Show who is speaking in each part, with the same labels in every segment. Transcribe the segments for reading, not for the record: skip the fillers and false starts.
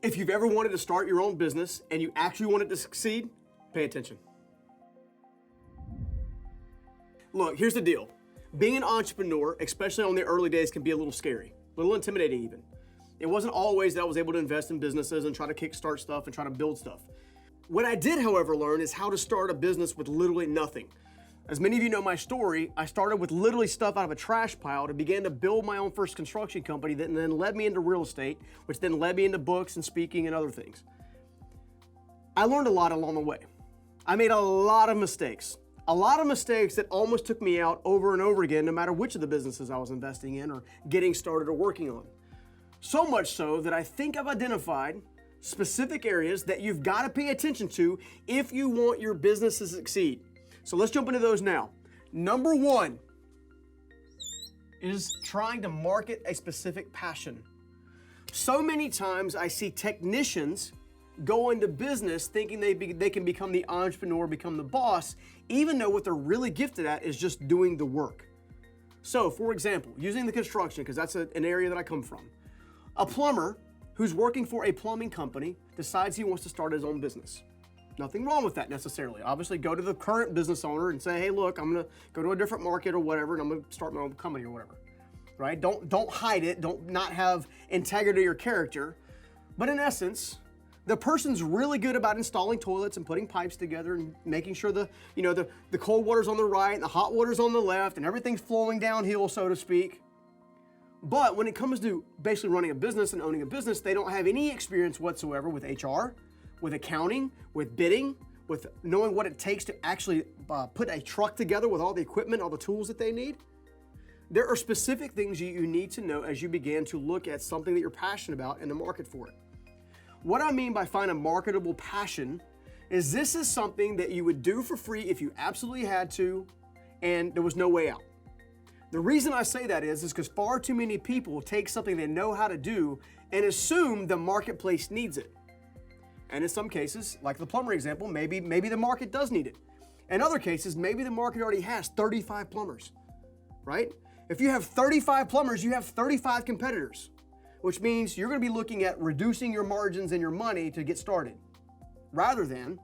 Speaker 1: If you've ever wanted to start your own business and you actually want it to succeed, pay attention. Look, here's the deal. Being an entrepreneur, especially on the early days, can be a little scary, a little intimidating even. It wasn't always that I was able to invest in businesses and try to kickstart stuff and try to build stuff. What I did, however, learn is how to start a business with literally nothing. As many of you know my story, I started with literally stuff out of a trash pile and began to build my own first construction company that then led me into real estate, which then led me into books and speaking and other things. I learned a lot along the way. I made a lot of mistakes that almost took me out over and over again, no matter which of the businesses I was investing in or getting started or working on. So much so that I think I've identified specific areas that you've got to pay attention to if you want your business to succeed. So let's jump into those now. Number one is trying to market a specific passion. So many times I see technicians go into business thinking they can become the entrepreneur, become the boss, even though what they're really gifted at is just doing the work. So, for example, using the construction, because that's an area that I come from. A plumber who's working for a plumbing company decides he wants to start his own business. Nothing wrong with that necessarily. Obviously, go to the current business owner and say, hey, look, I'm gonna go to a different market or whatever, and I'm gonna start my own company or whatever, right? Don't hide it, don't not have integrity or character. But in essence, the person's really good about installing toilets and putting pipes together and making sure the cold water's on the right and the hot water's on the left and everything's flowing downhill, so to speak. But when it comes to basically running a business and owning a business, they don't have any experience whatsoever with HR, with accounting, with bidding, with knowing what it takes to actually put a truck together with all the equipment, all the tools that they need. There are specific things you need to know as you begin to look at something that you're passionate about and the market for it. What I mean by find a marketable passion is this is something that you would do for free if you absolutely had to and there was no way out. The reason I say that is because far too many people take something they know how to do and assume the marketplace needs it. And in some cases, like the plumber example, maybe the market does need it. In other cases, maybe the market already has 35 plumbers, right? If you have 35 plumbers, you have 35 competitors, which means you're going to be looking at reducing your margins and your money to get started. Rather than,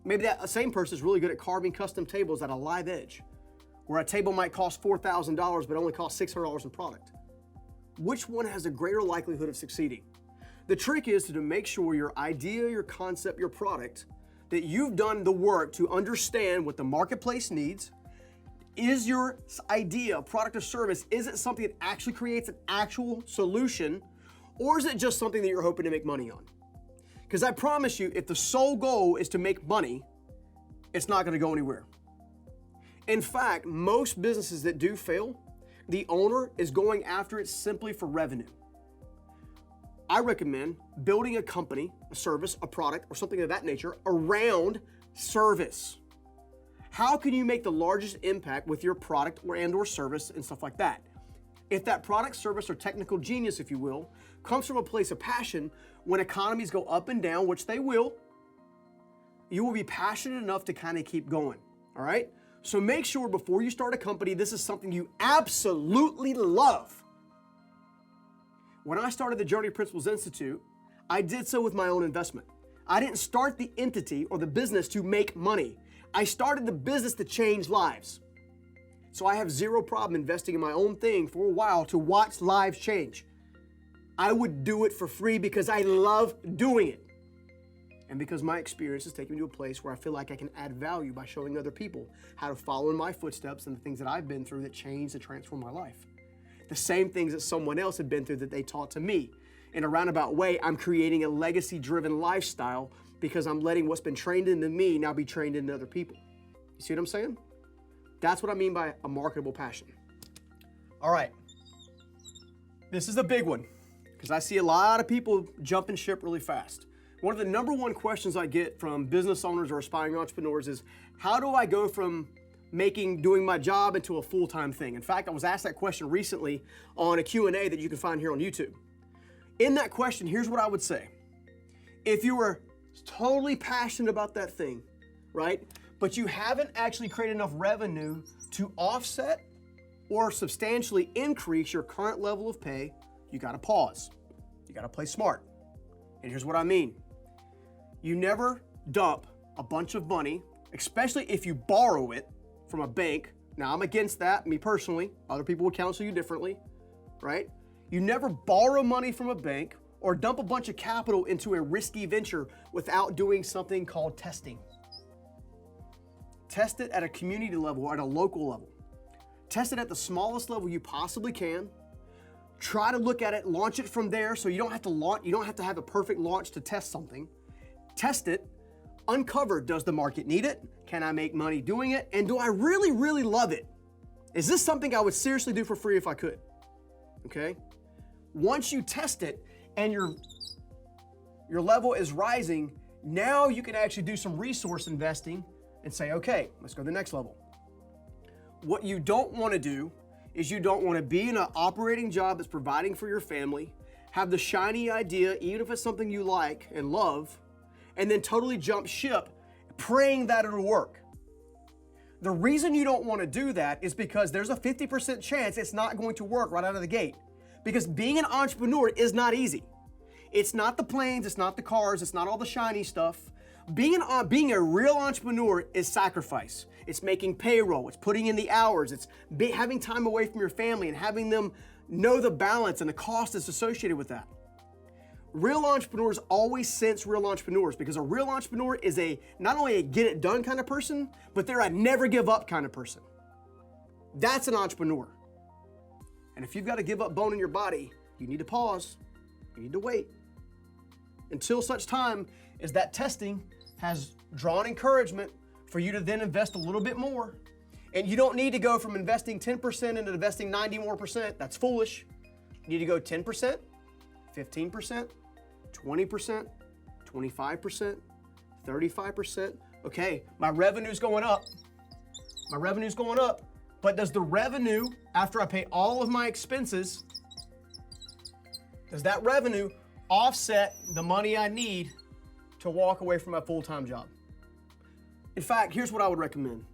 Speaker 1: maybe that same person is really good at carving custom tables at a live edge, where a table might cost $4,000 but only cost $600 in product. Which one has a greater likelihood of succeeding? The trick is to make sure your idea, your concept, your product, that you've done the work to understand what the marketplace needs. Is your idea, product or service, is it something that actually creates an actual solution, or is it just something that you're hoping to make money on? Because I promise you, if the sole goal is to make money, it's not going to go anywhere. In fact, most businesses that do fail, the owner is going after it simply for revenue. I recommend building a company, a service, a product, or something of that nature around service. How can you make the largest impact with your product or service and stuff like that? If that product, service, or technical genius, if you will, comes from a place of passion, when economies go up and down, which they will, you will be passionate enough to kind of keep going, all right? So make sure before you start a company, this is something you absolutely love. When I started the Journey Principles Institute, I did so with my own investment. I didn't start the entity or the business to make money. I started the business to change lives. So I have zero problem investing in my own thing for a while to watch lives change. I would do it for free because I love doing it. And because my experience has taken me to a place where I feel like I can add value by showing other people how to follow in my footsteps and the things that I've been through that changed and transformed my life. The same things that someone else had been through that they taught to me. In a roundabout way, I'm creating a legacy-driven lifestyle because I'm letting what's been trained into me now be trained into other people. You see what I'm saying? That's what I mean by a marketable passion. All right. This is a big one because I see a lot of people jumping ship really fast. One of the number one questions I get from business owners or aspiring entrepreneurs is, how do I go from doing my job into a full-time thing? In fact, I was asked that question recently on a Q&A that you can find here on YouTube. In that question, here's what I would say. If you were totally passionate about that thing, right, but you haven't actually created enough revenue to offset or substantially increase your current level of pay, you got to pause. You got to play smart. And here's what I mean. You never dump a bunch of money, especially if you borrow it from a bank. Now, I'm against that, me personally. Other people would counsel you differently, right? You never borrow money from a bank or dump a bunch of capital into a risky venture without doing something called testing. Test it at a community level or at a local level. Test it at the smallest level you possibly can. Try to look at it, launch it from there so you don't have to have a perfect launch to test something. Test it, uncover, does the market need it? Can I make money doing it? And do I really, really love it? Is this something I would seriously do for free if I could? Okay? Once you test it and your level is rising, now you can actually do some resource investing and say, okay, let's go to the next level. What you don't want to do is you don't want to be in an operating job that's providing for your family, have the shiny idea, even if it's something you like and love, and then totally jump ship praying that it'll work. The reason you don't want to do that is because there's a 50% chance it's not going to work right out of the gate. Because being an entrepreneur is not easy. It's not the planes, it's not the cars, it's not all the shiny stuff. Being a real entrepreneur is sacrifice. It's making payroll, it's putting in the hours, it's having time away from your family and having them know the balance and the cost that's associated with that. Real entrepreneurs always sense real entrepreneurs because a real entrepreneur is not only a get it done kind of person, but they're a never give up kind of person. That's an entrepreneur. And if you've got a give up bone in your body, you need to pause. You need to wait until such time as that testing has drawn encouragement for you to then invest a little bit more. And you don't need to go from investing 10% into investing 90 more percent. That's foolish. You need to go 10%, 15%, 20%, 25%, 35%. Okay, my revenue's going up. My revenue's going up. But does the revenue, after I pay all of my expenses, does that revenue offset the money I need to walk away from my full-time job? In fact, here's what I would recommend.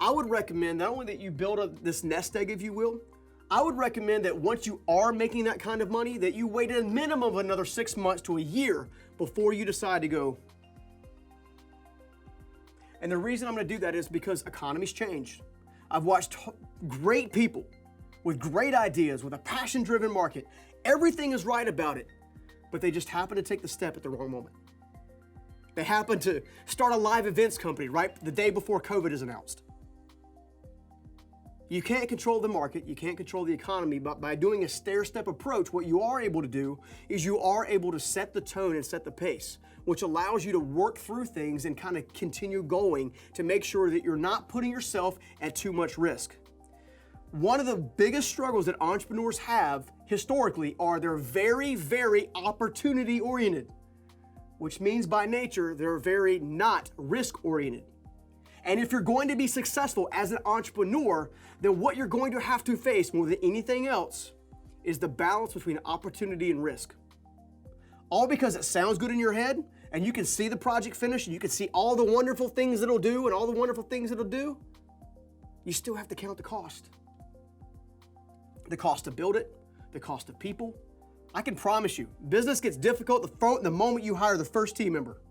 Speaker 1: I would recommend not only that you build this nest egg, if you will, I would recommend that once you are making that kind of money, that you wait a minimum of another 6 months to a year before you decide to go. And the reason I'm going to do that is because economies change. I've watched great people with great ideas, with a passion-driven market. Everything is right about it, but they just happen to take the step at the wrong moment. They happen to start a live events company right the day before COVID is announced. You can't control the market, you can't control the economy, but by doing a stair-step approach, what you are able to do is you are able to set the tone and set the pace, which allows you to work through things and kind of continue going to make sure that you're not putting yourself at too much risk. One of the biggest struggles that entrepreneurs have historically are they're very, very opportunity-oriented, which means by nature, they're very not risk-oriented. And if you're going to be successful as an entrepreneur, then what you're going to have to face more than anything else is the balance between opportunity and risk. All because it sounds good in your head and you can see the project finish and you can see all the wonderful things it'll do and all the wonderful things it'll do, you still have to count the cost. The cost to build it, the cost of people. I can promise you, business gets difficult the moment you hire the first team member.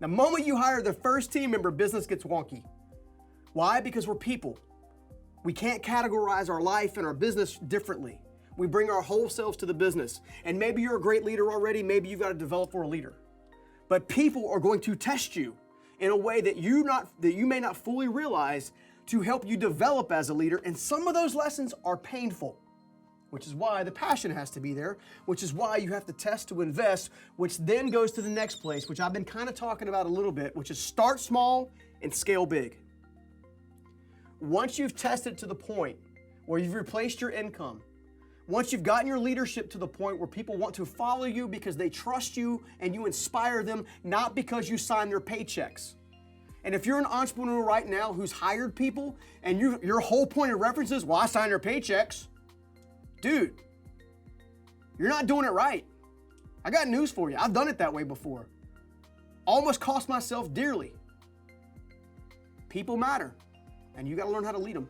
Speaker 1: The moment you hire the first team member, business gets wonky. Why? Because we're people. We can't categorize our life and our business differently. We bring our whole selves to the business. And maybe you're a great leader already, maybe you've got to develop for a leader. But people are going to test you in a way that you may not fully realize to help you develop as a leader. And some of those lessons are painful, which is why the passion has to be there, which is why you have to test to invest, which then goes to the next place, which I've been kind of talking about a little bit, which is start small and scale big. Once you've tested to the point where you've replaced your income, once you've gotten your leadership to the point where people want to follow you because they trust you and you inspire them, not because you sign their paychecks. And if you're an entrepreneur right now who's hired people and your whole point of reference is, well, I signed their paychecks, dude, you're not doing it right. I got news for you. I've done it that way before. Almost cost myself dearly. People matter, and you got to learn how to lead them.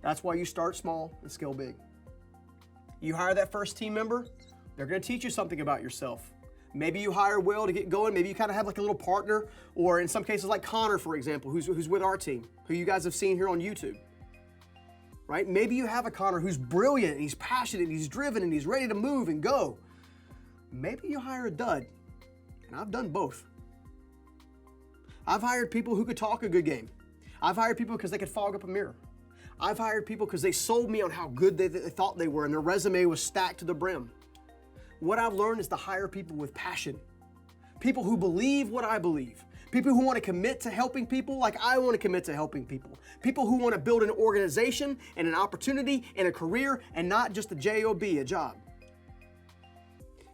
Speaker 1: That's why you start small and scale big. You hire that first team member, They're going to teach you something about yourself. Maybe you hire Will to get going. Maybe you kind of have like a little partner, or in some cases like Connor, for example, who's with our team, who you guys have seen here on YouTube. Right? Maybe you have a Connor who's brilliant, and he's passionate, and he's driven, and he's ready to move and go. Maybe you hire a dud, and I've done both. I've hired people who could talk a good game. I've hired people because they could fog up a mirror. I've hired people because they sold me on how good they thought they were, and their resume was stacked to the brim. What I've learned is to hire people with passion, people who believe what I believe, people who want to commit to helping people like I want to commit to helping people, people who want to build an organization and an opportunity and a career and not just a job, a job.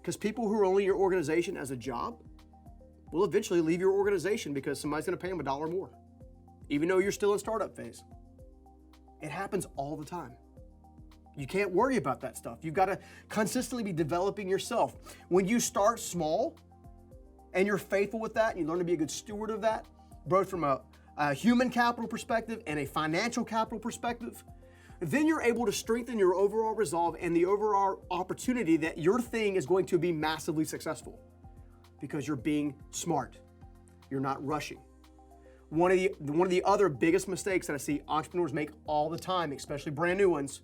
Speaker 1: Because people who are only your organization as a job will eventually leave your organization because somebody's going to pay them $1 more, even though you're still in startup phase. It happens all the time. You can't worry about that stuff. You've got to consistently be developing yourself. When you start small and you're faithful with that and you learn to be a good steward of that, both from a human capital perspective and a financial capital perspective, then you're able to strengthen your overall resolve and the overall opportunity that your thing is going to be massively successful because you're being smart. You're not rushing. One of the other biggest mistakes that I see entrepreneurs make all the time, especially brand new ones,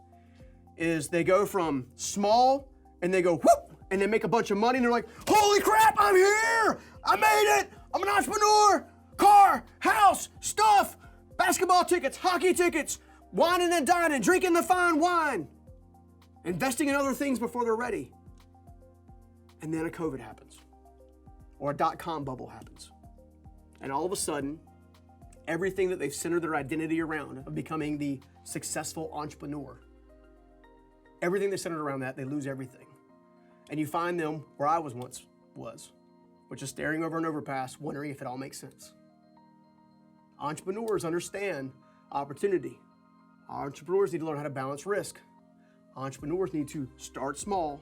Speaker 1: is they go from small and they go whoop and they make a bunch of money and they're like, holy crap, I'm here! I made it! I'm an entrepreneur! Car, house, stuff, basketball tickets, hockey tickets, wining and dining, drinking the fine wine, investing in other things before they're ready. And then a COVID happens or a dot-com bubble happens. And all of a sudden, everything that they've centered their identity around of becoming the successful entrepreneur, everything they centered around that, they lose everything. And you find them where I once was, which is staring over an overpass, wondering if it all makes sense. Entrepreneurs understand opportunity. Entrepreneurs need to learn how to balance risk. Entrepreneurs need to start small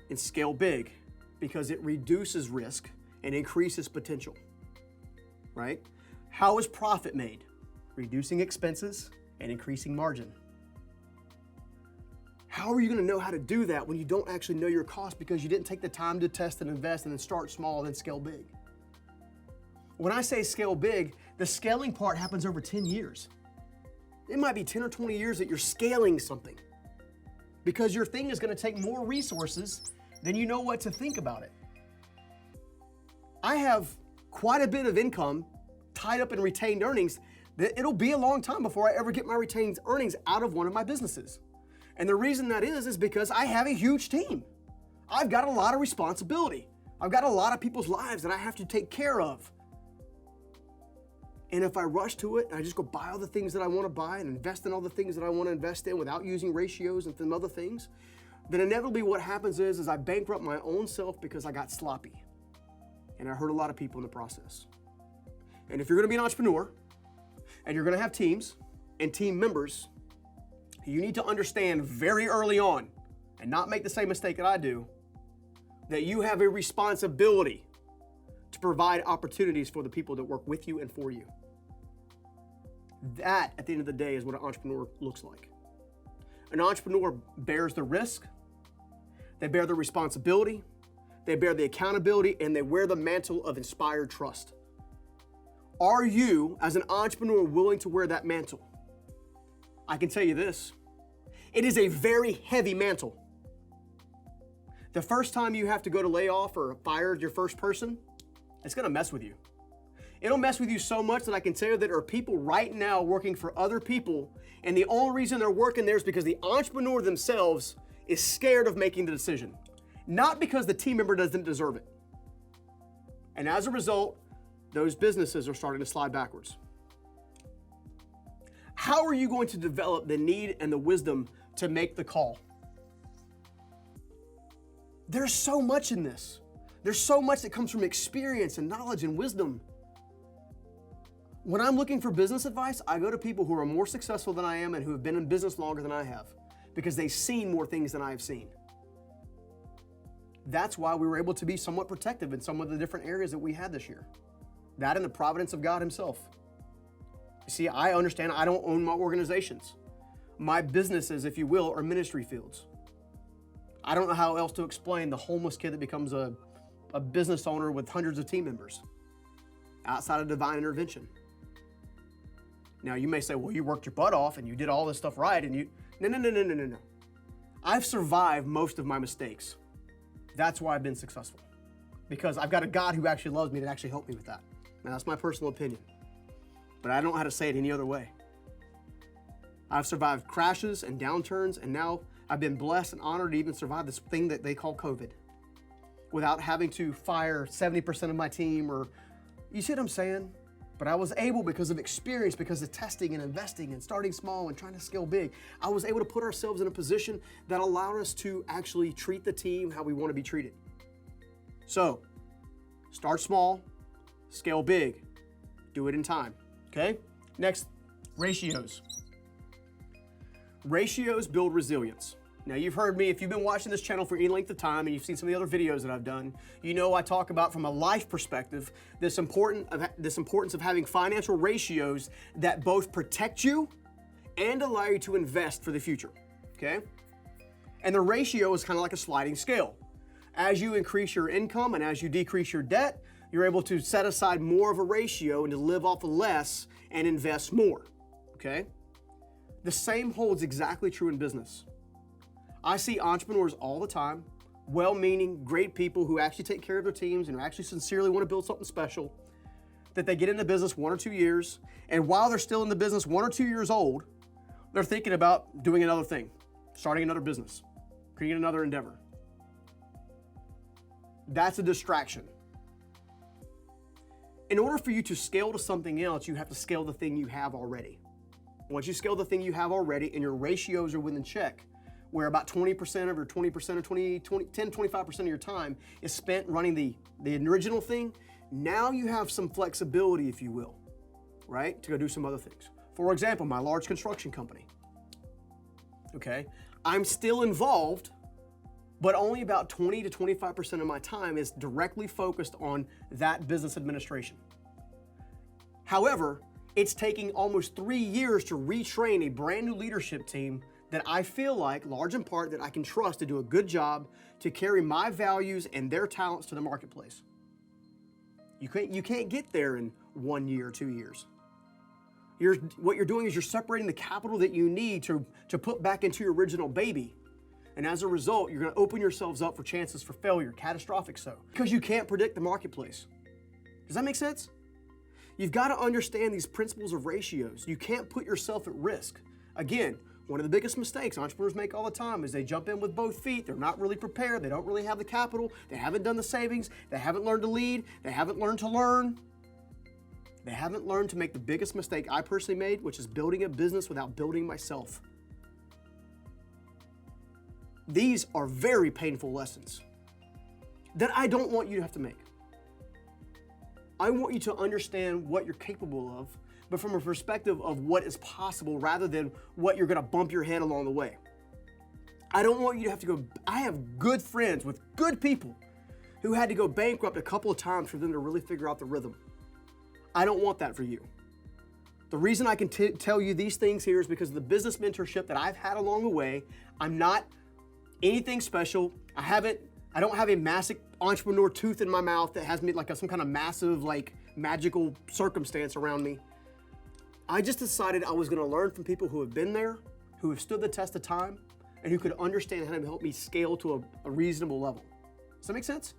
Speaker 1: and scale big because it reduces risk and increases potential, right? How is profit made? Reducing expenses and increasing margin. How are you going to know how to do that when you don't actually know your cost because you didn't take the time to test and invest and then start small and then scale big? When I say scale big, the scaling part happens over 10 years. It might be 10 or 20 years that you're scaling something because your thing is going to take more resources than you know what to think about it. I have quite a bit of income tied up in retained earnings that it'll be a long time before I ever get my retained earnings out of one of my businesses. And the reason that is because I have a huge team. I've got a lot of responsibility. I've got a lot of people's lives that I have to take care of. And if I rush to it and I just go buy all the things that I want to buy and invest in all the things that I want to invest in without using ratios and some other things, then inevitably what happens is I bankrupt my own self because I got sloppy. And I hurt a lot of people in the process. And if you're going to be an entrepreneur and you're going to have teams and team members, you need to understand very early on and not make the same mistake that I do, that you have a responsibility to provide opportunities for the people that work with you and for you. That, at the end of the day, is what an entrepreneur looks like. An entrepreneur bears the risk, they bear the responsibility, they bear the accountability, and they wear the mantle of inspired trust. Are you, as an entrepreneur, willing to wear that mantle? I can tell you this, it is a very heavy mantle. The first time you have to go to lay off or fire your first person, it's gonna mess with you. It'll mess with you so much that I can tell you that there are people right now working for other people, and the only reason they're working there is because the entrepreneur themselves is scared of making the decision, not because the team member doesn't deserve it. And as a result, those businesses are starting to slide backwards. How are you going to develop the need and the wisdom to make the call? There's so much in this. There's so much that comes from experience and knowledge and wisdom. When I'm looking for business advice, I go to people who are more successful than I am and who have been in business longer than I have because they've seen more things than I've seen. That's why we were able to be somewhat protective in some of the different areas that we had this year. That and the providence of God Himself. You see, I understand I don't own my organizations. My businesses, if you will, are ministry fields. I don't know how else to explain the homeless kid that becomes a business owner with hundreds of team members outside of divine intervention. Now, you may say, well, you worked your butt off and you did all this stuff right and you... No. I've survived most of my mistakes. That's why I've been successful. Because I've got a God who actually loves me that actually helped me with that. Now, that's my personal opinion. But I don't know how to say it any other way. I've survived crashes and downturns, and now I've been blessed and honored to even survive this thing that they call COVID without having to fire 70% of my team or... You see what I'm saying? But I was able, because of experience, because of testing and investing and starting small and trying to scale big, I was able to put ourselves in a position that allowed us to actually treat the team how we want to be treated. So, start small, scale big, do it in time, okay? Next, ratios. Ratios build resilience. Now, you've heard me, if you've been watching this channel for any length of time and you've seen some of the other videos that I've done, you know I talk about, from a life perspective, this importance of having financial ratios that both protect you and allow you to invest for the future, okay? And the ratio is kind of like a sliding scale. As you increase your income and as you decrease your debt, you're able to set aside more of a ratio and to live off of less and invest more, okay? The same holds exactly true in business. I see entrepreneurs all the time, well-meaning, great people who actually take care of their teams and who actually sincerely want to build something special, that they get into business 1 or 2 years, and while they're still in the business 1 or 2 years old, they're thinking about doing another thing, starting another business, creating another endeavor. That's a distraction. In order for you to scale to something else, you have to scale the thing you have already. Once you scale the thing you have already and your ratios are within check, where about 20% of your 20% or 10-25% of your time is spent running the original thing, now you have some flexibility, if you will, right, to go do some other things. For example, my large construction company. Okay, I'm still involved, but only about 20 to 25% of my time is directly focused on that business administration. However, it's taking almost 3 years to retrain a brand new leadership team that I feel like, large in part, that I can trust to do a good job to carry my values and their talents to the marketplace. You can't get there in 1 year or 2 years. What you're doing is you're separating the capital that you need to put back into your original baby. And as a result, you're going to open yourselves up for chances for failure, catastrophic so, because you can't predict the marketplace. Does that make sense? You've got to understand these principles of ratios. You can't put yourself at risk. Again, one of the biggest mistakes entrepreneurs make all the time is they jump in with both feet. They're not really prepared. They don't really have the capital. They haven't done the savings. They haven't learned to lead. They haven't learned to learn. They haven't learned to make the biggest mistake I personally made, which is building a business without building myself. These are very painful lessons that I don't want you to have to make. I want you to understand what you're capable of, but from a perspective of what is possible rather than what you're gonna bump your head along the way. I don't want you to have to go, I have good friends with good people who had to go bankrupt a couple of times for them to really figure out the rhythm. I don't want that for you. The reason I can tell you these things here is because of the business mentorship that I've had along the way. I'm not anything special. I don't have a massive entrepreneur tooth in my mouth that has me like some kind of massive, like magical circumstance around me. I just decided I was going to learn from people who have been there, who have stood the test of time, and who could understand how to help me scale to a reasonable level. Does that make sense?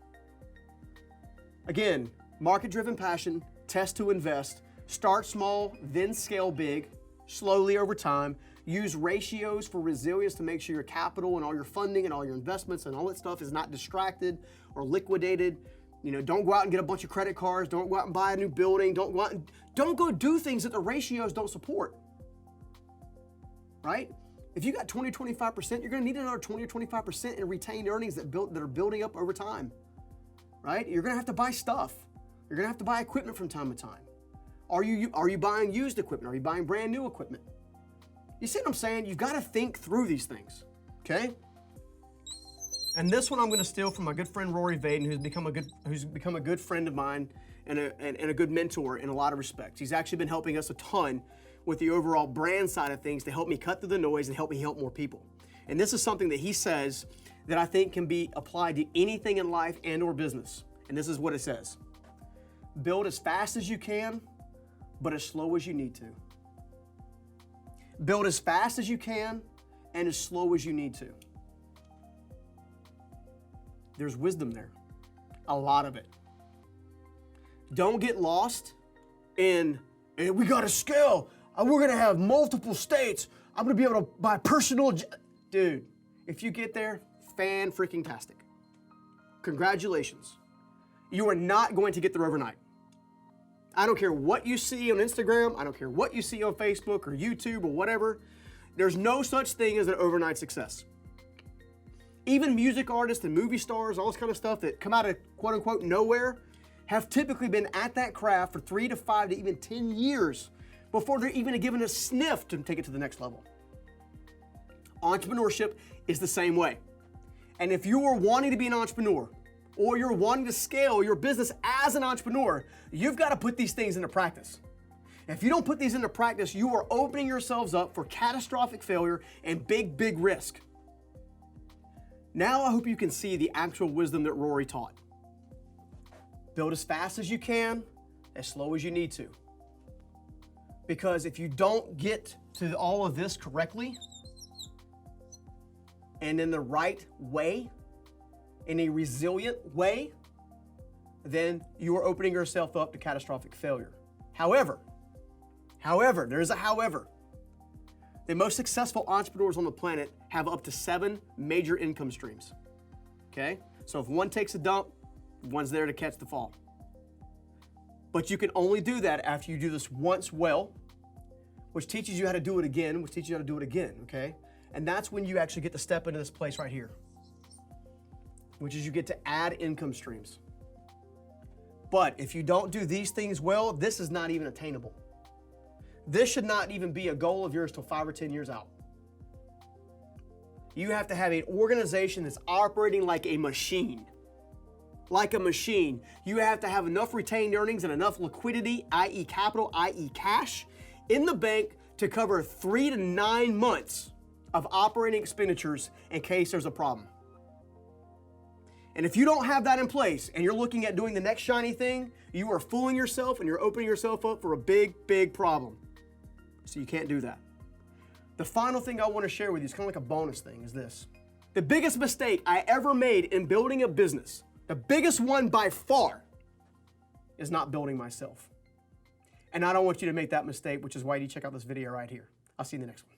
Speaker 1: Again, market-driven passion, test to invest, start small, then scale big, slowly over time. Use ratios for resilience to make sure your capital and all your funding and all your investments and all that stuff is not distracted or liquidated. You know, don't go out and get a bunch of credit cards. Don't go out and buy a new building. Don't go do things that the ratios don't support. Right? If you got 20, 25%, you're going to need another 20 or 25% in retained earnings that are building up over time. Right? You're going to have to buy stuff. You're going to have to buy equipment from time to time. Are you buying used equipment? Are you buying brand new equipment? You see what I'm saying? You've got to think through these things, okay? And this one I'm going to steal from my good friend Rory Vaden, who's become a good friend of mine and a good mentor in a lot of respects. He's actually been helping us a ton with the overall brand side of things to help me cut through the noise and help me help more people. And this is something that he says that I think can be applied to anything in life and or business. And this is what it says. Build as fast as you can, but as slow as you need to. Build as fast as you can and as slow as you need to. There's wisdom there. A lot of it. Don't get lost in, hey, we got to scale. We're going to have multiple states. I'm going to be able to buy personal. Dude, if you get there, fan-freaking-tastic. Congratulations. You are not going to get there overnight. I don't care what you see on Instagram. I don't care what you see on Facebook or YouTube or whatever. There's no such thing as an overnight success. Even music artists and movie stars, all this kind of stuff that come out of quote-unquote nowhere, have typically been at that craft for 3 to 5 to even 10 years before they're even given a sniff to take it to the next level. Entrepreneurship is the same way. And if you are wanting to be an entrepreneur, or you're wanting to scale your business as an entrepreneur, you've got to put these things into practice. If you don't put these into practice, you are opening yourselves up for catastrophic failure and big, big risk. Now I hope you can see the actual wisdom that Rory taught. Build as fast as you can, as slow as you need to. Because if you don't get to all of this correctly and in the right way, in a resilient way, then you are opening yourself up to catastrophic failure. However, there is a however. The most successful entrepreneurs on the planet have up to 7 major income streams. Okay? So if one takes a dump, one's there to catch the fall. But you can only do that after you do this once well, which teaches you how to do it again, which teaches you how to do it again, okay? And that's when you actually get to step into this place right here, which is you get to add income streams. But if you don't do these things well, this is not even attainable. This should not even be a goal of yours till 5 or 10 years out. You have to have an organization that's operating like a machine. Like a machine. You have to have enough retained earnings and enough liquidity, i.e. capital, i.e. cash, in the bank to cover 3 to 9 months of operating expenditures in case there's a problem. And if you don't have that in place and you're looking at doing the next shiny thing, you are fooling yourself and you're opening yourself up for a big, big problem. So you can't do that. The final thing I want to share with you is kind of like a bonus thing is this. The biggest mistake I ever made in building a business, the biggest one by far, is not building myself. And I don't want you to make that mistake, which is why you check out this video right here. I'll see you in the next one.